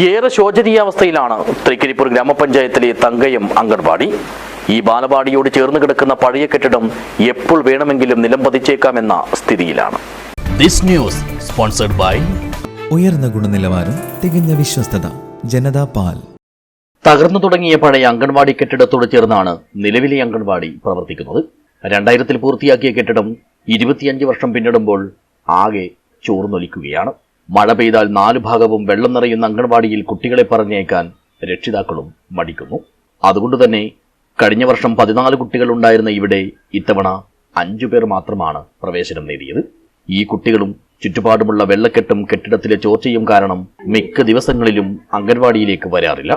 ഏറെ ശോചനീയാവസ്ഥയിലാണ് തൃക്കരിപ്പൂർ ഗ്രാമപഞ്ചായത്തിലെ തങ്കയം അംഗൻവാടി. ഈ ബാലവാടിയോട് ചേർന്ന് കിടക്കുന്ന പഴയ കെട്ടിടം എപ്പോൾ വേണമെങ്കിലും നിലംപതിച്ചേക്കാമെന്ന സ്ഥിതിയിലാണ്. ദിസ് ന്യൂസ് സ്പോൺസർഡ് ബൈ ഉയർന്ന ഗുണനിലവാരം, തികഞ്ഞ വിശ്വസ്തത, ജനതാ പാൽ. തകർന്നു തുടങ്ങിയ പഴയ അംഗൻവാടി കെട്ടിടത്തോട് ചേർന്നാണ് നിലവിലെ അംഗൻവാടി പ്രവർത്തിക്കുന്നത്. 2000 പൂർത്തിയാക്കിയ കെട്ടിടം 25 വർഷം പിന്നിടുമ്പോൾ ആകെ ചോർന്നൊലിക്കുകയാണ്. മഴ പെയ്താൽ 4 ഭാഗവും വെള്ളം നിറയുന്ന അംഗൻവാടിയിൽ കുട്ടികളെ പറഞ്ഞേക്കാൻ രക്ഷിതാക്കളും മടിക്കുന്നു. അതുകൊണ്ടുതന്നെ കഴിഞ്ഞ വർഷം 14 കുട്ടികൾ ഉണ്ടായിരുന്ന ഇവിടെ ഇത്തവണ 5 പേർ മാത്രമാണ് പ്രവേശനം നേടിയത്. ഈ കുട്ടികളും ചുറ്റുപാടുമുള്ള വെള്ളക്കെട്ടും കെട്ടിടത്തിലെ ചോർച്ചയും കാരണം മിക്ക ദിവസങ്ങളിലും അംഗൻവാടിയിലേക്ക് വരാറില്ല.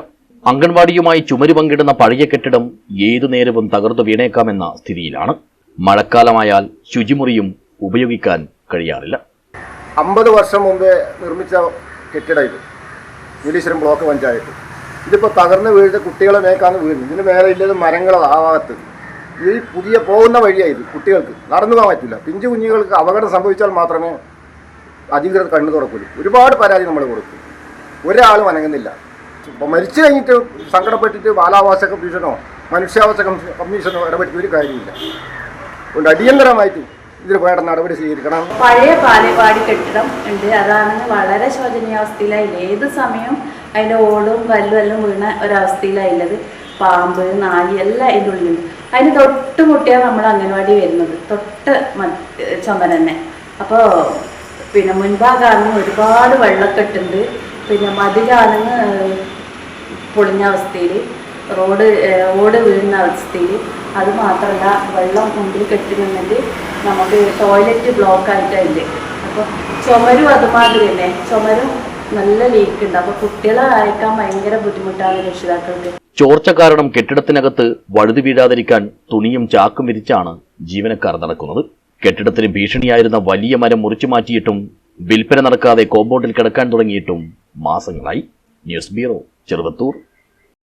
അംഗൻവാടിയുമായി ചുമര് പങ്കിടുന്ന പഴയ കെട്ടിടം ഏതു നേരവും തകർന്നു വീണേക്കാമെന്ന സ്ഥിതിയിലാണ്. മഴക്കാലമായാൽ ശുചിമുറിയും ഉപയോഗിക്കാൻ കഴിയാറില്ല. 50 വർഷം മുമ്പേ നിർമ്മിച്ച കെട്ടിടം ഇത്. നീലീശ്വരം ബ്ലോക്ക് പഞ്ചായത്ത്. ഇതിപ്പോൾ തകർന്ന് വീഴുന്ന കുട്ടികളെ മേക്കാന്ന് വീഴുന്നു. ഇതിന് മേലെ ഇല്ലത് മരങ്ങളാണ് ആ ഭാഗത്ത്. ഈ പുതിയ പോകുന്ന വഴിയായത് കുട്ടികൾക്ക് നടന്നു പോകാൻ പറ്റില്ല. പിഞ്ചു കുഞ്ഞുങ്ങൾക്ക് അപകടം സംഭവിച്ചാൽ മാത്രമേ അധികൃതർ കണ്ണു തുറക്കുള്ളൂ. ഒരുപാട് പരാതി നമ്മൾ കൊടുക്കും. ഒരാളും അനങ്ങുന്നില്ല. ഇപ്പോൾ മരിച്ചു കഴിഞ്ഞിട്ട് സങ്കടപ്പെട്ടിട്ട് ബാലാവാസ കമ്മീഷനോ മനുഷ്യാവാസ കമ്മീഷനോ ഇടപെട്ടിട്ട് ഒരു കാര്യമില്ല. അതുകൊണ്ട് അടിയന്തരമായിട്ട് ഇതിൽ വേണ്ട നടപടി സ്വീകരിക്കണം. പഴയ ബാലവാടി കെട്ടിടം ഉണ്ട്. അതാണെങ്കിൽ വളരെ ശോചനീയാവസ്ഥയിലായില്ല. ഏത് സമയം അതിൻ്റെ ഓടും കല്ലും എല്ലാം വീണ ഒരവസ്ഥയിലായുള്ളത്. പാമ്പ്, നായി എല്ലാം അതിൻ്റെ ഉള്ളിൽ. അതിന് തൊട്ട് മുട്ടിയാണ് നമ്മൾ അംഗൻവാടി വരുന്നത്, തൊട്ട് ചുമര തന്നെ. അപ്പോൾ പിന്നെ മുൻഭാഗമാണെങ്കിൽ ഒരുപാട് വെള്ളക്കെട്ടുണ്ട്. പിന്നെ മതിലാണെങ്കിൽ പൊളിഞ്ഞ അവസ്ഥയിൽ, ഓട് വീഴുന്ന അവസ്ഥയിൽ. അത് മാത്രമല്ല, വെള്ളം മുമ്പിൽ കെട്ടി നിന്നിട്ട് നമുക്ക് ടോയ്ലറ്റ് ബ്ലോക്ക് ആയിട്ടില്ല. അപ്പോൾ ചുമരും അതുമാതിരി തന്നെ, ചുമരും നല്ല ലീക്ക് ഉണ്ട്. അപ്പോൾ കുട്ടികളെ അയക്കാൻ ഭയങ്കര ബുദ്ധിമുട്ടാണ് രക്ഷിതാക്കൾക്ക്. ചോർച്ച കാരണം കെട്ടിടത്തിനകത്ത് വഴുതി വീഴാതിരിക്കാൻ തുണിയും ചാക്കും വിരിച്ചാണ് ജീവനക്കാർ നടക്കുന്നത്. കെട്ടിടത്തിന് ഭീഷണിയായിരുന്ന വലിയ മരം മുറിച്ചു മാറ്റിയിട്ടും വിൽപ്പന നടക്കാതെ കോമ്പൗണ്ടിൽ കിടക്കാൻ തുടങ്ങിയിട്ടും മാസങ്ങളായി. News bureau, Cheruvathur.